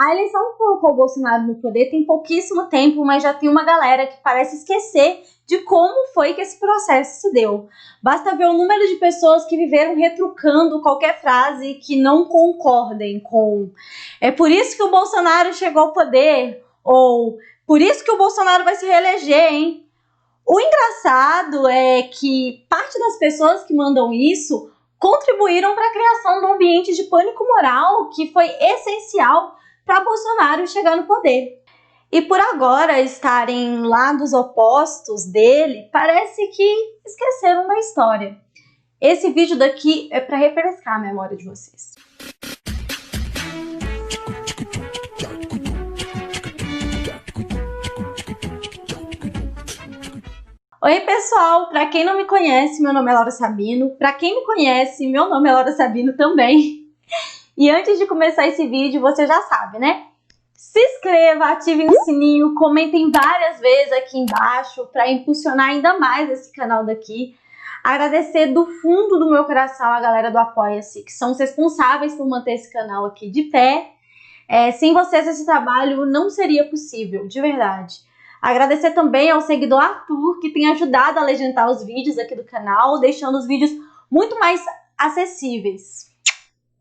A eleição que colocou o Bolsonaro no poder tem pouquíssimo tempo, mas já tem uma galera que parece esquecer de como foi que esse processo se deu. Basta ver o número de pessoas que viveram retrucando qualquer frase que não concordem com "é por isso que o Bolsonaro chegou ao poder", ou "por isso que o Bolsonaro vai se reeleger, hein?". O engraçado é que parte das pessoas que mandam isso contribuíram para a criação de um ambiente de pânico moral que foi essencial para Bolsonaro chegar no poder. E por agora estarem lados opostos dele, parece que esqueceram da história. Esse vídeo daqui é para refrescar a memória de vocês. Oi pessoal, para quem não me conhece, meu nome é Laura Sabino. Para quem me conhece, meu nome é Laura Sabino também. E antes de começar esse vídeo, você já sabe, né? Se inscreva, ativem o sininho, comentem várias vezes aqui embaixo para impulsionar ainda mais esse canal daqui. Agradecer do fundo do meu coração a galera do Apoia-se, que são os responsáveis por manter esse canal aqui de pé. Sem vocês esse trabalho não seria possível, de verdade. Agradecer também ao seguidor Arthur, que tem ajudado a legendar os vídeos aqui do canal, deixando os vídeos muito mais acessíveis.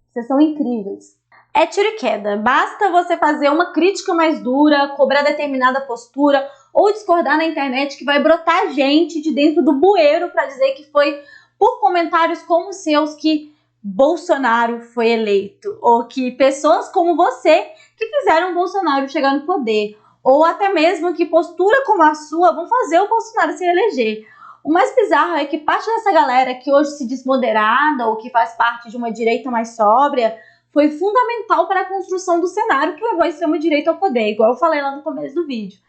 Vocês são incríveis. É tiro e queda. Basta você fazer uma crítica mais dura, cobrar determinada postura ou discordar na internet que vai brotar gente de dentro do bueiro para dizer que foi por comentários como os seus que Bolsonaro foi eleito, ou que pessoas como você que fizeram Bolsonaro chegar no poder, ou até mesmo que postura como a sua vão fazer o Bolsonaro se eleger. O mais bizarro é que parte dessa galera que hoje se diz moderada ou que faz parte de uma direita mais sóbria foi fundamental para a construção do cenário que levou a extrema-direita ao poder, igual eu falei lá no começo do vídeo.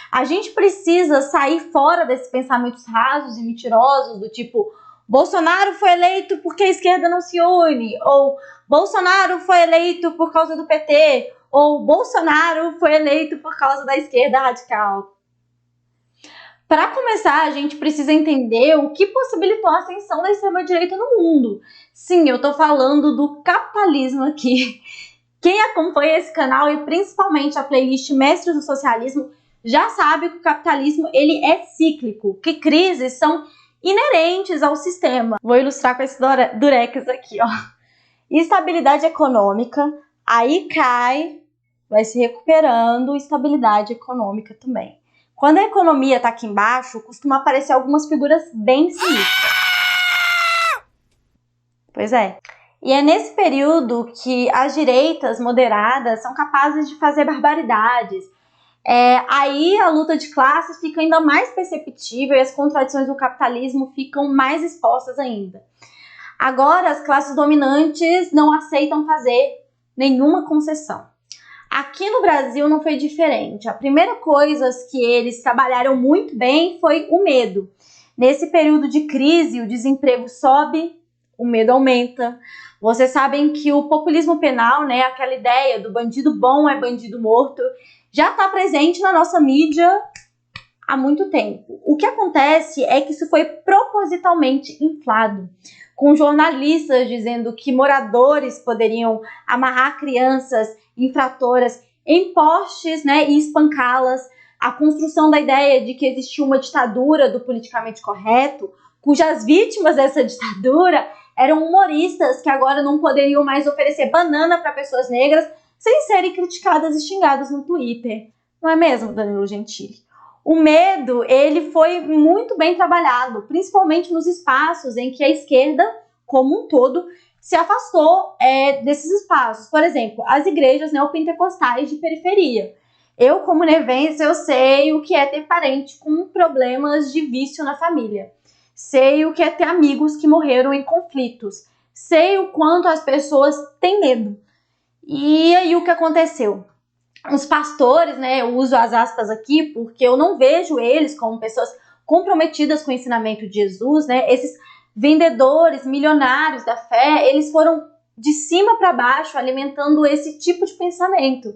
A gente precisa sair fora desses pensamentos rasos e mentirosos do tipo Bolsonaro foi eleito porque a esquerda não se une, ou Bolsonaro foi eleito por causa do PT, ou Bolsonaro foi eleito por causa da esquerda radical. Para começar, a gente precisa entender o que possibilitou a ascensão da extrema-direita no mundo. Sim, eu estou falando do capitalismo aqui. Quem acompanha esse canal e principalmente a playlist Mestres do Socialismo já sabe que o capitalismo ele é cíclico, que crises são inerentes ao sistema. Vou ilustrar com esse durex aqui, ó. Estabilidade econômica, aí cai, vai se recuperando, estabilidade econômica também. Quando a economia está aqui embaixo, costuma aparecer algumas figuras bem sinistras. Pois é. E é nesse período que as direitas moderadas são capazes de fazer barbaridades. Aí a luta de classes fica ainda mais perceptível e as contradições do capitalismo ficam mais expostas ainda. Agora, as classes dominantes não aceitam fazer nenhuma concessão. Aqui no Brasil não foi diferente. A primeira coisa que eles trabalharam muito bem foi o medo. Nesse período de crise, o desemprego sobe, o medo aumenta. Vocês sabem que o populismo penal, né, aquela ideia do bandido bom é bandido morto, já está presente na nossa mídia há muito tempo. O que acontece é que isso foi propositalmente inflado, com jornalistas dizendo que moradores poderiam amarrar crianças infratoras em postes, né, e espancá-las, a construção da ideia de que existia uma ditadura do politicamente correto, cujas vítimas dessa ditadura eram humoristas que agora não poderiam mais oferecer banana para pessoas negras sem serem criticadas e xingadas no Twitter. Não é mesmo, Danilo Gentili? O medo, ele foi muito bem trabalhado, principalmente nos espaços em que a esquerda, como um todo, se afastou desses espaços. Por exemplo, as igrejas neopentecostais de periferia. Eu, como nevense, eu sei o que é ter parente com problemas de vício na família. Sei o que é ter amigos que morreram em conflitos. Sei o quanto as pessoas têm medo. E aí o que aconteceu? Os pastores, né, eu uso as aspas aqui porque eu não vejo eles como pessoas comprometidas com o ensinamento de Jesus, né? Esses vendedores milionários da fé, eles foram de cima para baixo alimentando esse tipo de pensamento.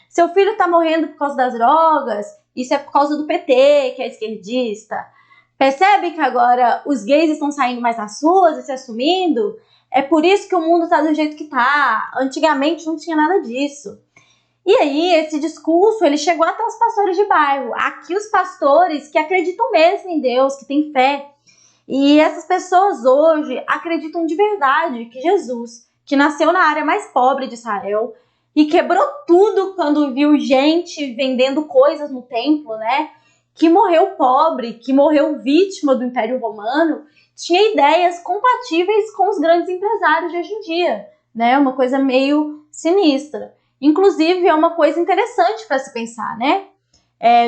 Seu filho está morrendo por causa das drogas, isso é por causa do PT, que é esquerdista. Percebe que agora os gays estão saindo mais nas ruas e se assumindo? É por isso que o mundo está do jeito que está. Antigamente não tinha nada disso. E aí, esse discurso, ele chegou até os pastores de bairro. Aqui, os pastores que acreditam mesmo em Deus, que têm fé. E essas pessoas hoje acreditam de verdade que Jesus, que nasceu na área mais pobre de Israel e quebrou tudo quando viu gente vendendo coisas no templo, né? Que morreu pobre, que morreu vítima do Império Romano, tinha ideias compatíveis com os grandes empresários de hoje em dia, né? Uma coisa meio sinistra. Inclusive, é uma coisa interessante para se pensar, né?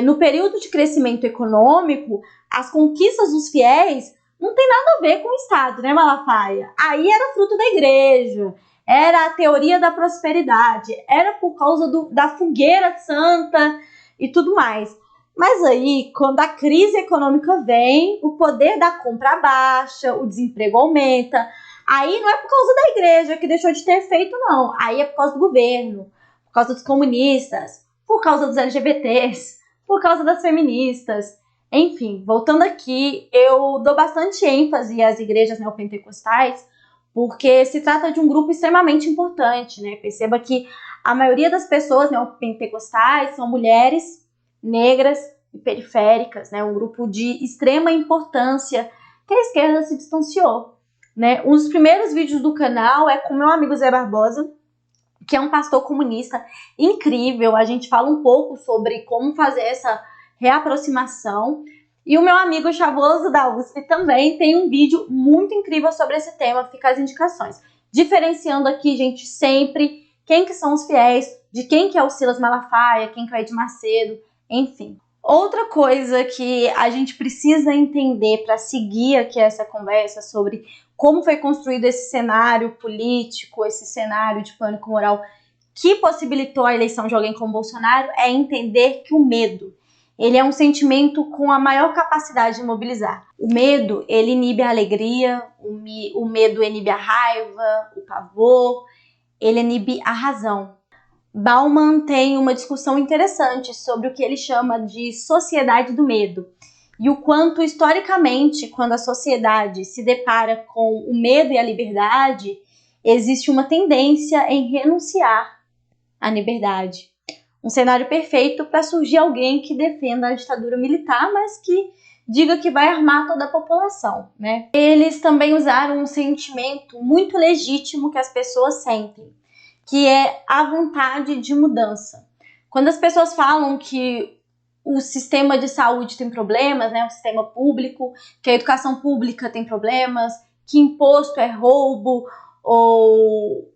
No período de crescimento econômico, as conquistas dos fiéis não tem nada a ver com o Estado, né, Malafaia? Aí era fruto da igreja, era a teoria da prosperidade, era por causa da fogueira santa e tudo mais. Mas aí, quando a crise econômica vem, o poder da compra baixa, o desemprego aumenta. Aí não é por causa da igreja que deixou de ter efeito, não. Aí é por causa do governo, por causa dos comunistas, por causa dos LGBTs, por causa das feministas. Enfim, voltando aqui, eu dou bastante ênfase às igrejas neopentecostais porque se trata de um grupo extremamente importante, né? Perceba que a maioria das pessoas neopentecostais são mulheres negras e periféricas, né? Um grupo de extrema importância que a esquerda se distanciou, né? Um dos primeiros vídeos do canal é com meu amigo Zé Barbosa, que é um pastor comunista incrível. A gente fala um pouco sobre como fazer essa reaproximação. E o meu amigo Chavoso da USP também tem um vídeo muito incrível sobre esse tema, fica as indicações. Diferenciando aqui, gente, sempre quem que são os fiéis, de quem que é o Silas Malafaia, quem que é o Ed Macedo, enfim. Outra coisa que a gente precisa entender para seguir aqui essa conversa sobre como foi construído esse cenário político, esse cenário de pânico moral que possibilitou a eleição de alguém como Bolsonaro é entender que o medo, ele é um sentimento com a maior capacidade de mobilizar. O medo, ele inibe a alegria, o medo inibe a raiva, o pavor, ele inibe a razão. Bauman tem uma discussão interessante sobre o que ele chama de sociedade do medo e o quanto, historicamente, quando a sociedade se depara com o medo e a liberdade, existe uma tendência em renunciar à liberdade. Um cenário perfeito para surgir alguém que defenda a ditadura militar, mas que diga que vai armar toda a população, né? Eles também usaram um sentimento muito legítimo que as pessoas sentem, que é a vontade de mudança. Quando as pessoas falam que o sistema de saúde tem problemas, né, o sistema público, que a educação pública tem problemas, que imposto é roubo, ou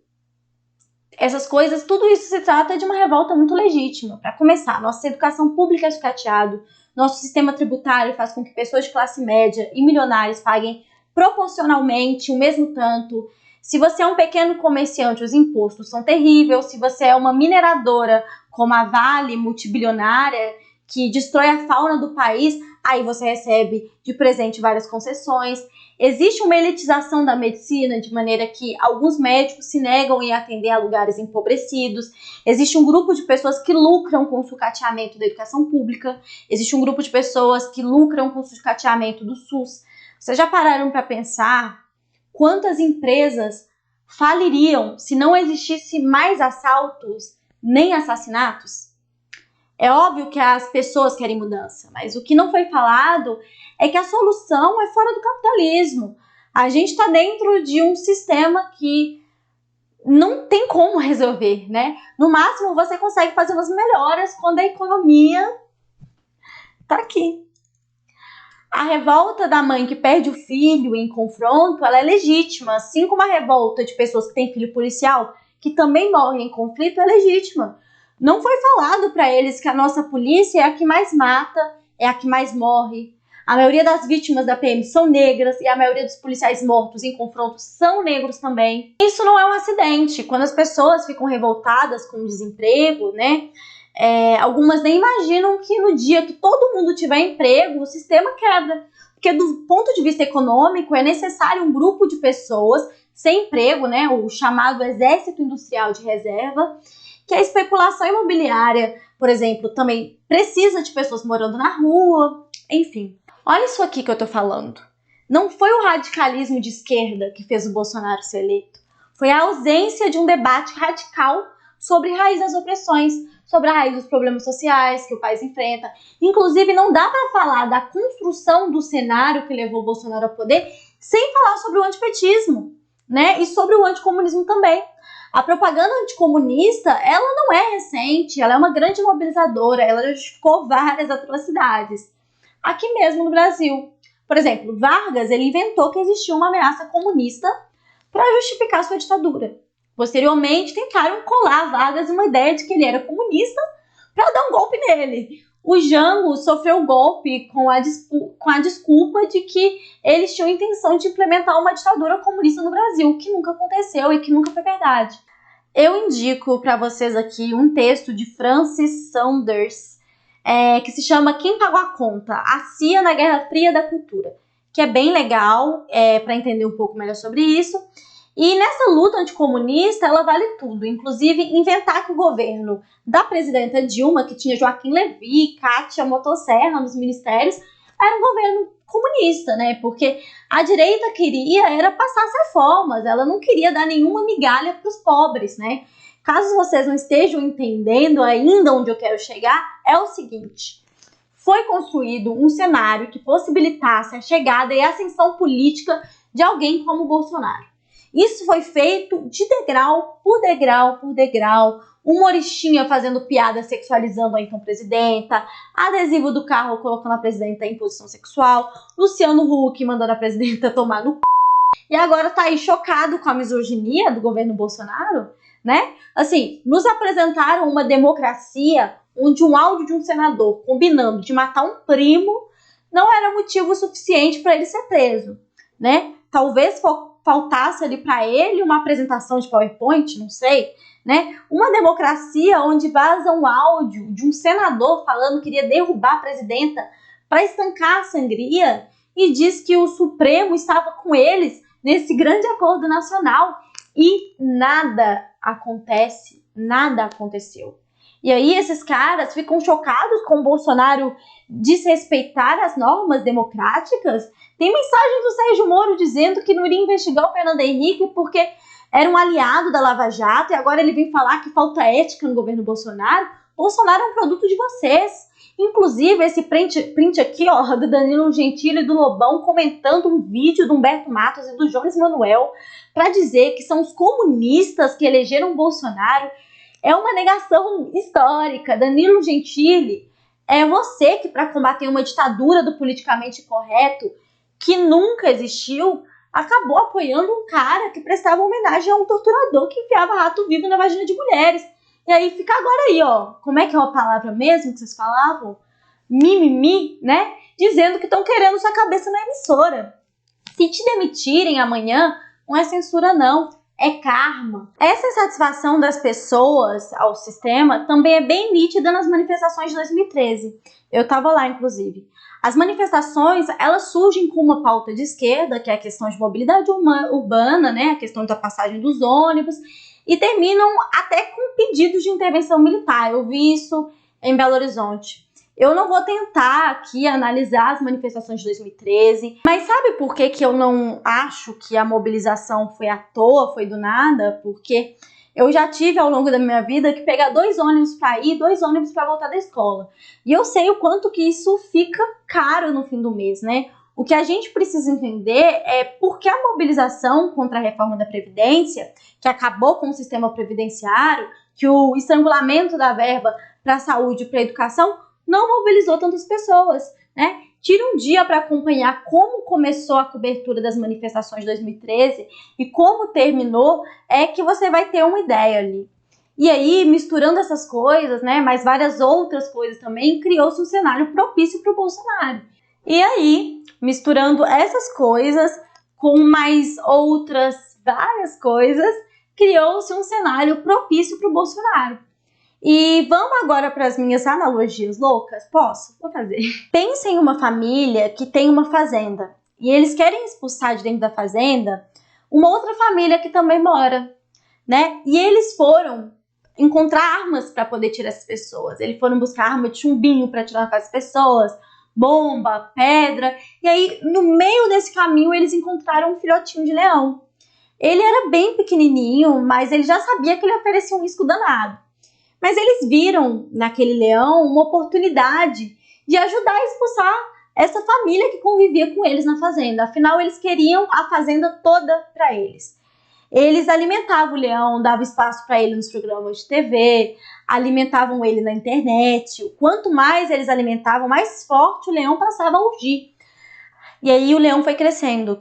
essas coisas, tudo isso se trata de uma revolta muito legítima. Para começar, nossa educação pública é sucateada, nosso sistema tributário faz com que pessoas de classe média e milionários paguem proporcionalmente o mesmo tanto. Se você é um pequeno comerciante, os impostos são terríveis. Se você é uma mineradora como a Vale, multibilionária, que destrói a fauna do país, aí você recebe de presente várias concessões. Existe uma elitização da medicina, de maneira que alguns médicos se negam a atender a lugares empobrecidos. Existe um grupo de pessoas que lucram com o sucateamento da educação pública. Existe um grupo de pessoas que lucram com o sucateamento do SUS. Vocês já pararam para pensar quantas empresas faliriam se não existisse mais assaltos nem assassinatos? É óbvio que as pessoas querem mudança, mas o que não foi falado é que a solução é fora do capitalismo. A gente está dentro de um sistema que não tem como resolver, né? No máximo, você consegue fazer umas melhoras quando a economia está aqui. A revolta da mãe que perde o filho em confronto, ela é legítima, assim como a revolta de pessoas que têm filho policial, que também morrem em conflito, é legítima. Não foi falado para eles que a nossa polícia é a que mais mata, é a que mais morre. A maioria das vítimas da PM são negras e a maioria dos policiais mortos em confronto são negros também. Isso não é um acidente. Quando as pessoas ficam revoltadas com o desemprego, né? Algumas nem imaginam que no dia que todo mundo tiver emprego, o sistema quebra. Porque do ponto de vista econômico, é necessário um grupo de pessoas sem emprego, né? O chamado exército industrial de reserva, que a especulação imobiliária, por exemplo, também precisa de pessoas morando na rua, enfim. Olha isso aqui que eu tô falando. Não foi o radicalismo de esquerda que fez o Bolsonaro ser eleito. Foi a ausência de um debate radical sobre raiz das opressões, sobre a raiz dos problemas sociais que o país enfrenta. Inclusive, não dá para falar da construção do cenário que levou o Bolsonaro ao poder sem falar sobre o antipetismo, né? E sobre o anticomunismo também. A propaganda anticomunista, ela não é recente, ela é uma grande mobilizadora, ela justificou várias atrocidades. Aqui mesmo no Brasil. Por exemplo, Vargas, ele inventou que existia uma ameaça comunista para justificar sua ditadura. Posteriormente, tentaram colar a Vargas uma ideia de que ele era comunista para dar um golpe nele. O Jango sofreu o golpe com a desculpa de que eles tinham intenção de implementar uma ditadura comunista no Brasil, que nunca aconteceu e que nunca foi verdade. Eu indico para vocês aqui um texto de Francis Saunders, que se chama Quem Pagou a Conta? A CIA na Guerra Fria da Cultura, que é bem legal para entender um pouco melhor sobre isso. E nessa luta anticomunista, ela vale tudo, inclusive inventar que o governo da presidenta Dilma, que tinha Joaquim Levy e Kátia Motosserra nos ministérios, era um governo comunista, né? Porque a direita queria era passar as reformas, ela não queria dar nenhuma migalha para os pobres, né? Caso vocês não estejam entendendo ainda onde eu quero chegar, é o seguinte: foi construído um cenário que possibilitasse a chegada e a ascensão política de alguém como o Bolsonaro. Isso foi feito de degrau por degrau por degrau. Humoristinha fazendo piada sexualizando a então presidenta, adesivo do carro colocando a presidenta em posição sexual, Luciano Huck mandando a presidenta tomar no c... E agora tá aí chocado com a misoginia do governo Bolsonaro, né? Assim, nos apresentaram uma democracia onde um áudio de um senador combinando de matar um primo não era motivo suficiente para ele ser preso, né? Talvez faltasse ali para ele uma apresentação de PowerPoint, não sei, né? Uma democracia onde vaza um áudio de um senador falando que queria derrubar a presidenta para estancar a sangria e diz que o Supremo estava com eles nesse grande acordo nacional e nada acontece, nada aconteceu. E aí esses caras ficam chocados com o Bolsonaro desrespeitar as normas democráticas. Tem mensagem do Sérgio Moro dizendo que não iria investigar o Fernando Henrique porque era um aliado da Lava Jato e agora ele vem falar que falta ética no governo Bolsonaro. Bolsonaro é um produto de vocês. Inclusive, esse print aqui, ó, do Danilo Gentili e do Lobão comentando um vídeo do Humberto Matos e do Jones Manuel para dizer que são os comunistas que elegeram Bolsonaro. É uma negação histórica. Danilo Gentili, é você que, para combater uma ditadura do politicamente correto que nunca existiu, acabou apoiando um cara que prestava homenagem a um torturador que enfiava rato vivo na vagina de mulheres. E aí fica agora aí, ó, como é que é a palavra mesmo que vocês falavam? Mimimi, né? Dizendo que estão querendo sua cabeça na emissora. Se te demitirem amanhã, não é censura não, é karma. Essa insatisfação das pessoas ao sistema também é bem nítida nas manifestações de 2013. Eu estava lá, inclusive. As manifestações, elas surgem com uma pauta de esquerda, que é a questão de mobilidade urbana, né? A questão da passagem dos ônibus, e terminam até com pedidos de intervenção militar. Eu vi isso em Belo Horizonte. Eu não vou tentar aqui analisar as manifestações de 2013, mas sabe por que eu não acho que a mobilização foi à toa, foi do nada? Porque eu já tive ao longo da minha vida que pegar 2 ônibus para ir, 2 ônibus para voltar da escola. E eu sei o quanto que isso fica caro no fim do mês, né? O que a gente precisa entender é por que a mobilização contra a reforma da Previdência, que acabou com o sistema previdenciário, que o estrangulamento da verba para a saúde e para a educação não mobilizou tantas pessoas, né? Tira um dia para acompanhar como começou a cobertura das manifestações de 2013 e como terminou, é que você vai ter uma ideia ali. E aí, misturando essas coisas, né, mas várias outras coisas também, criou-se um cenário propício para o Bolsonaro. E aí, misturando essas coisas com mais outras várias coisas, criou-se um cenário propício para o Bolsonaro. E vamos agora para as minhas analogias loucas? Posso? Vou fazer. Pensa em uma família que tem uma fazenda e eles querem expulsar de dentro da fazenda uma outra família que também mora, né? E eles foram encontrar armas para poder tirar essas pessoas. Eles foram buscar arma de chumbinho para tirar as pessoas, bomba, pedra. E aí, no meio desse caminho, eles encontraram um filhotinho de leão. Ele era bem pequenininho, mas ele já sabia que ele oferecia um risco danado. Mas eles viram naquele leão uma oportunidade de ajudar a expulsar essa família que convivia com eles na fazenda. Afinal, eles queriam a fazenda toda para eles. Eles alimentavam o leão, davam espaço para ele nos programas de TV, alimentavam ele na internet. Quanto mais eles alimentavam, mais forte o leão passava a urgir. E aí o leão foi crescendo,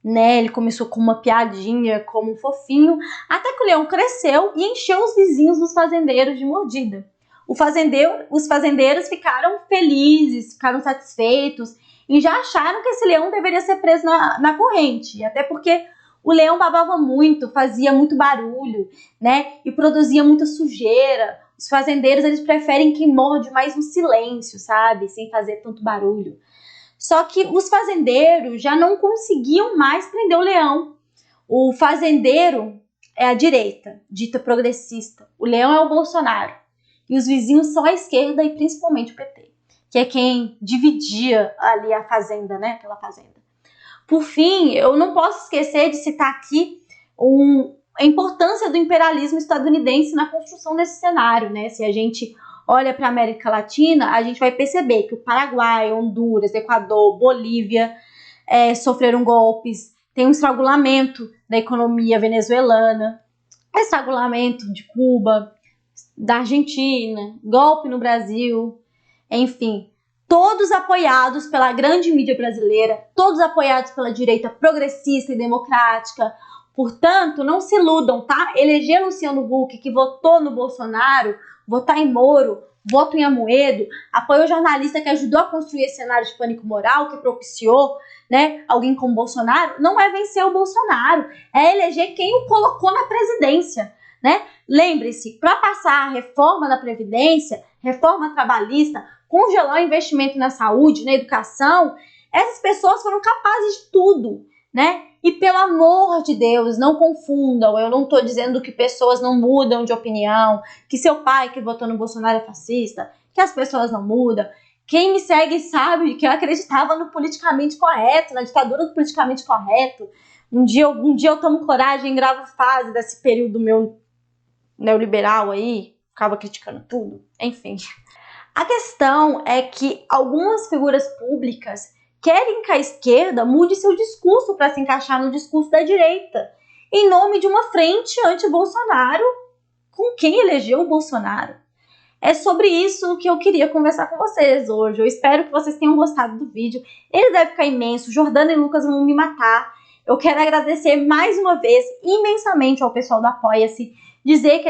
né? Ele começou com uma piadinha, como um fofinho, até que o leão cresceu e encheu os vizinhos dos fazendeiros de mordida. Os fazendeiros ficaram felizes, ficaram satisfeitos e já acharam que esse leão deveria ser preso na corrente, até porque o leão babava muito, fazia muito barulho, né? E produzia muita sujeira. Os fazendeiros, eles preferem quem morde mais no silêncio, sabe? Sem fazer tanto barulho. Só que os fazendeiros já não conseguiam mais prender o leão. O fazendeiro é a direita, dita progressista. O leão é o Bolsonaro. E os vizinhos só a esquerda e principalmente o PT, que é quem dividia ali a fazenda, né? Aquela fazenda. Por fim, eu não posso esquecer de citar aqui a importância do imperialismo estadunidense na construção desse cenário, né? Se a gente olha para a América Latina, a gente vai perceber que o Paraguai, Honduras, Equador, Bolívia sofreram golpes, tem um estrangulamento da economia venezuelana, estrangulamento de Cuba, da Argentina, golpe no Brasil, enfim, todos apoiados pela grande mídia brasileira, todos apoiados pela direita progressista e democrática. Portanto, não se iludam, tá? Eleger Luciano Huck, que votou no Bolsonaro, votar em Moro, voto em Amoedo, apoiou o jornalista que ajudou a construir esse cenário de pânico moral, que propiciou, né, alguém como Bolsonaro, não é vencer o Bolsonaro, é eleger quem o colocou na presidência, né? Lembre-se, para passar a reforma da Previdência, reforma trabalhista, congelar o investimento na saúde, na educação, essas pessoas foram capazes de tudo, né? E pelo amor de Deus, não confundam, eu não estou dizendo que pessoas não mudam de opinião, que seu pai que votou no Bolsonaro é fascista, que as pessoas não mudam. Quem me segue sabe que eu acreditava no politicamente correto, na ditadura do politicamente correto. Um dia eu tomo coragem e gravo fase desse período meu neoliberal aí, ficava criticando tudo, enfim. A questão é que algumas figuras públicas querem que a esquerda mude seu discurso para se encaixar no discurso da direita, em nome de uma frente anti-Bolsonaro com quem elegeu o Bolsonaro. É sobre isso que eu queria conversar com vocês hoje. Eu espero que vocês tenham gostado do vídeo. Ele deve ficar imenso, Jordana e Lucas vão me matar. Eu quero agradecer mais uma vez imensamente ao pessoal do Apoia-se, dizer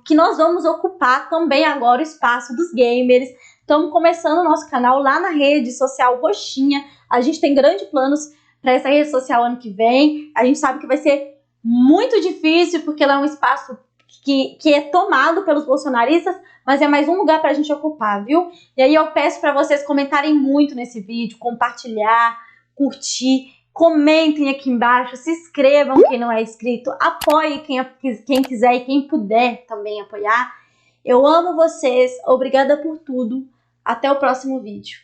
que nós vamos ocupar também agora o espaço dos gamers. Estamos começando o nosso canal lá na rede social roxinha. A gente tem grandes planos para essa rede social ano que vem. A gente sabe que vai ser muito difícil, porque ela é um espaço que é tomado pelos bolsonaristas, mas é mais um lugar para a gente ocupar, viu? E aí eu peço para vocês comentarem muito nesse vídeo, compartilhar, curtir, comentem aqui embaixo, se inscrevam quem não é inscrito, apoie quem quiser e quem puder também apoiar. Eu amo vocês, obrigada por tudo, até o próximo vídeo.